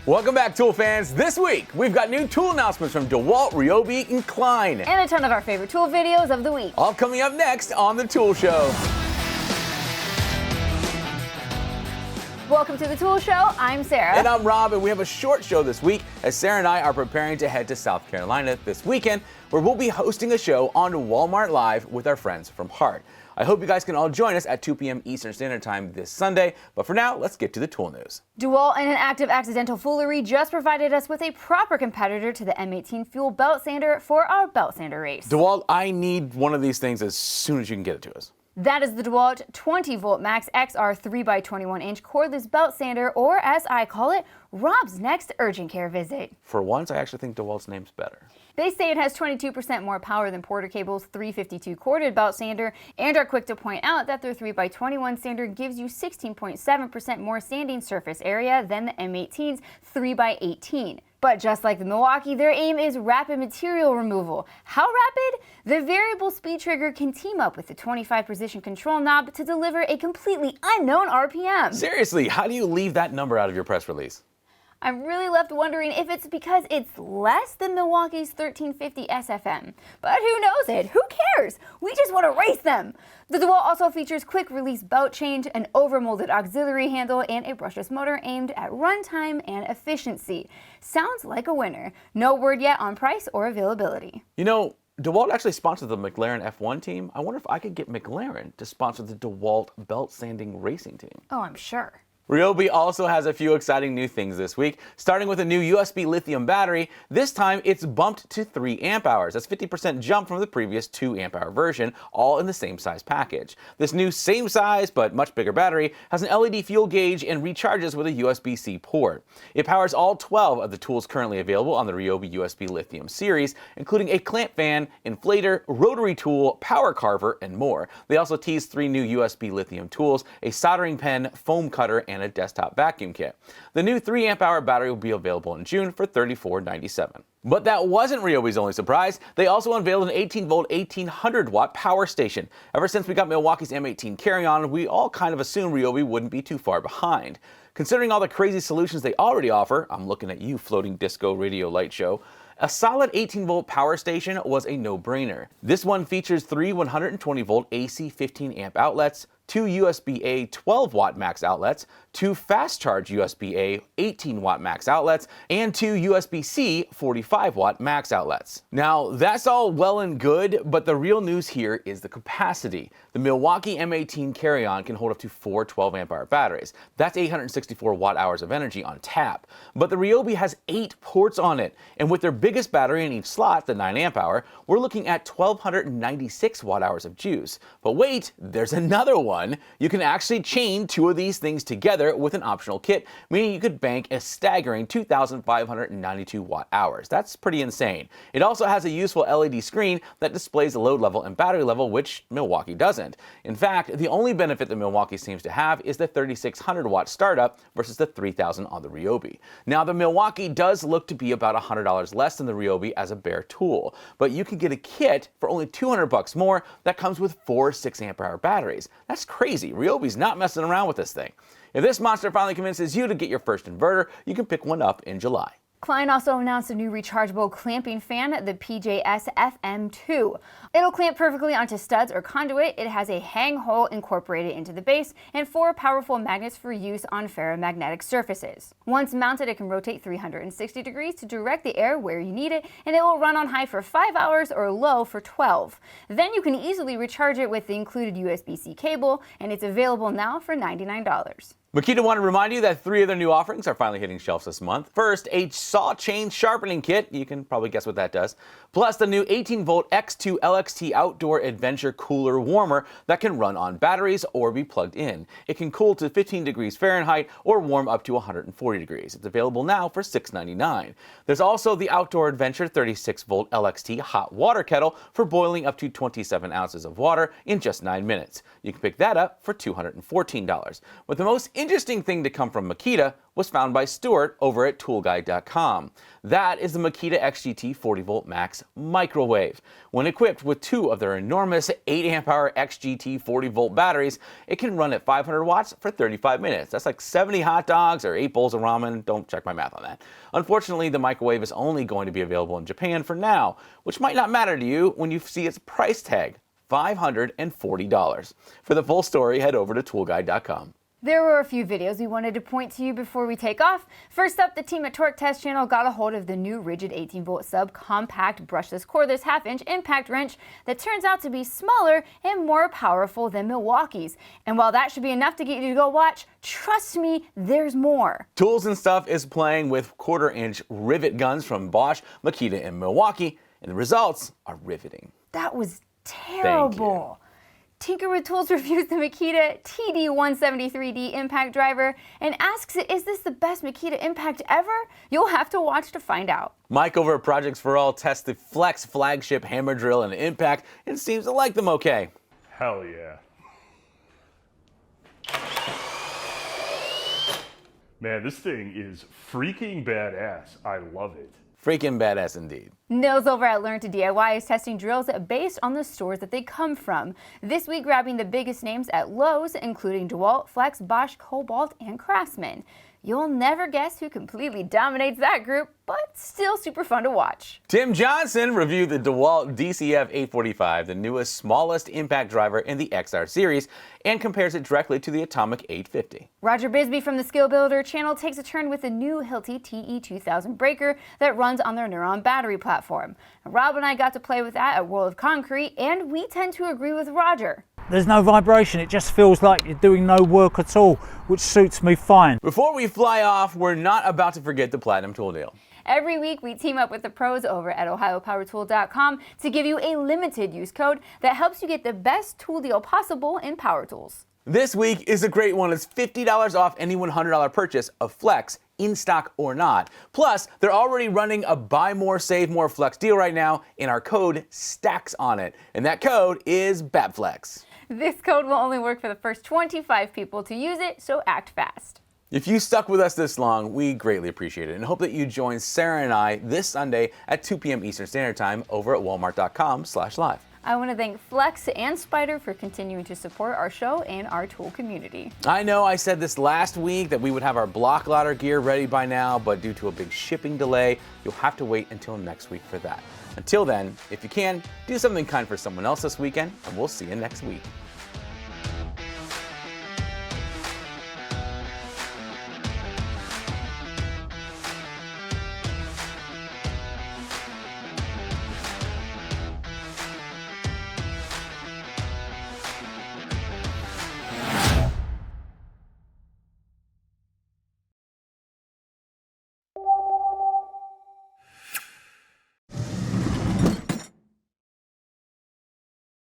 Welcome back, Tool fans. This week, we've got new tool announcements from DeWALT, Ryobi, and Klein. And a ton of our favorite tool videos of the week. All coming up next on The Tool Show. Welcome to The Tool Show. I'm Sarah. And I'm Rob, and we have a short show this week as Sarah and I are preparing to head to South Carolina this weekend, where we'll be hosting a show on Walmart Live with our friends from Hart. I hope you guys can all join us at 2 p.m. Eastern Standard Time this Sunday. But for now, let's get to the tool news. DeWALT and an act of accidental foolery just provided us with a proper competitor to the M18 fuel belt sander for our belt sander race. DeWALT, I need one of these things as soon as you can get it to us. That is the DeWALT 20-volt Max XR 3x21-inch cordless belt sander, or as I call it, Rob's next urgent care visit. For once, I actually think DeWalt's name's better. They say it has 22% more power than Porter Cable's 352 corded belt sander, and are quick to point out that their 3x21 sander gives you 16.7% more sanding surface area than the M18's 3x18. But just like the Milwaukee, their aim is rapid material removal. How rapid? The variable speed trigger can team up with the 25-position control knob to deliver a completely unknown RPM. Seriously, how do you leave that number out of your press release? I'm really left wondering if it's because it's less than Milwaukee's 1350 SFM. But who knows it? Who cares? We just want to race them. The DeWALT also features quick release belt change, an overmolded auxiliary handle, and a brushless motor aimed at runtime and efficiency. Sounds like a winner. No word yet on price or availability. You know, DeWALT actually sponsored the McLaren F1 team. I wonder if I could get McLaren to sponsor the DeWALT belt sanding racing team. Oh, I'm sure. Ryobi also has a few exciting new things this week, starting with a new USB lithium battery. This time it's bumped to 3 amp hours. That's 50% jump from the previous 2 amp hour version, all in the same size package. This new same size but much bigger battery has an LED fuel gauge and recharges with a USB-C port. It powers all 12 of the tools currently available on the Ryobi USB lithium series, including a clamp fan, inflator, rotary tool, power carver, and more. They also teased 3 new USB lithium tools, a soldering pen, foam cutter, and a desktop vacuum kit. The new 3 amp hour battery will be available in June for $34.97. But that wasn't Ryobi's only surprise. They also unveiled an 18-volt, 1800-watt power station. Ever since we got Milwaukee's M18 carry-on, we all kind of assumed Ryobi wouldn't be too far behind. Considering all the crazy solutions they already offer, I'm looking at you, floating disco radio light show, a solid 18-volt power station was a no-brainer. This one features 3 120-volt AC 15-amp outlets, 2 USB-A 12-watt max outlets, 2 fast-charge USB-A 18-watt max outlets, and 2 USB-C 45-watt max outlets. Now, that's all well and good, but the real news here is the capacity. The Milwaukee M18 carry-on can hold up to 4 12-amp-hour batteries. That's 864 watt-hours of energy on tap. But the Ryobi has 8 ports on it, and with their biggest battery in each slot, the 9-amp-hour, we're looking at 1,296 watt-hours of juice. But wait, there's another one. You can actually chain 2 of these things together with an optional kit, meaning you could bank a staggering 2,592 watt-hours. That's pretty insane. It also has a useful LED screen that displays the load level and battery level, which Milwaukee doesn't. In fact, the only benefit that Milwaukee seems to have is the 3,600 watt startup versus the 3,000 on the Ryobi. Now, the Milwaukee does look to be about $100 less than the Ryobi as a bare tool, but you can get a kit for only $200 more that comes with 4 6-amp-hour batteries. That's crazy. Ryobi's not messing around with this thing. If this monster finally convinces you to get your first inverter, you can pick one up in July. Klein also announced a new rechargeable clamping fan, the PJS FM2. It'll clamp perfectly onto studs or conduit. It has a hang hole incorporated into the base and 4 powerful magnets for use on ferromagnetic surfaces. Once mounted, it can rotate 360 degrees to direct the air where you need it, and it will run on high for 5 hours or low for 12. Then you can easily recharge it with the included USB-C cable, and it's available now for $99. Makita wanted to remind you that 3 of their new offerings are finally hitting shelves this month. First, a saw chain sharpening kit. You can probably guess what that does. Plus, the new 18-volt X2 LXT outdoor adventure cooler warmer that can run on batteries or be plugged in. It can cool to 15 degrees Fahrenheit or warm up to 140 degrees. It's available now for $6.99. There's also the outdoor adventure 36-volt LXT hot water kettle for boiling up to 27 ounces of water in just 9 minutes. You can pick that up for $214. But the most interesting thing to come from Makita was found by Stuart over at toolguide.com. That is the Makita XGT 40V Max microwave. When equipped with two of their enormous 8 amp hour XGT 40V batteries, it can run at 500 watts for 35 minutes. That's like 70 hot dogs or 8 bowls of ramen. Don't check my math on that. Unfortunately, the microwave is only going to be available in Japan for now, which might not matter to you when you see its price tag, $540. For the full story, head over to toolguide.com. There were a few videos we wanted to point to you before we take off. First up, the team at Torque Test Channel got a hold of the new rigid 18-volt sub-compact brushless cordless half-inch impact wrench that turns out to be smaller and more powerful than Milwaukee's. And while that should be enough to get you to go watch, trust me, there's more. Tools and Stuff is playing with 1/4-inch rivet guns from Bosch, Makita, and Milwaukee, and the results are riveting. That was terrible. Tinker with Tools reviews the Makita TD173D impact driver and asks, is this the best Makita impact ever? You'll have to watch to find out. Mike over at Projects for All tests the Flex flagship hammer drill and impact and seems to like them okay. Hell yeah. Man, this thing is freaking badass. I love it. Freaking badass indeed. Nils over at Learn to DIY is testing drills based on the stores that they come from. This week grabbing the biggest names at Lowe's, including DeWALT, Flex, Bosch, Cobalt, and Craftsman. You'll never guess who completely dominates that group, but still super fun to watch. Tim Johnson reviewed the DeWALT DCF 845, the newest, smallest impact driver in the XR series, and compares it directly to the Atomic 850. Roger Bisbee from the Skill Builder channel takes a turn with the new Hilti TE2000 breaker that runs on their Neuron battery platform. Rob and I got to play with that at World of Concrete, and we tend to agree with Roger. There's no vibration, it just feels like you're doing no work at all, which suits me fine. Before we fly off, we're not about to forget the Platinum Tool Deal. Every week we team up with the pros over at ohiopowertool.com to give you a limited use code that helps you get the best tool deal possible in power tools. This week is a great one. It's $50 off any $100 purchase of Flex, in stock or not. Plus, they're already running a buy more, save more Flex deal right now, and our code stacks on it. And that code is BABFLEX. This code will only work for the first 25 people to use it, so act fast. If you stuck with us this long, we greatly appreciate it and hope that you join Sarah and I this Sunday at 2 p.m. Eastern Standard Time over at walmart.com/live. I want to thank Flex and Spider for continuing to support our show and our tool community. I know I said this last week that we would have our block ladder gear ready by now, but due to a big shipping delay, you'll have to wait until next week for that. Until then, if you can, do something kind for someone else this weekend, and we'll see you next week.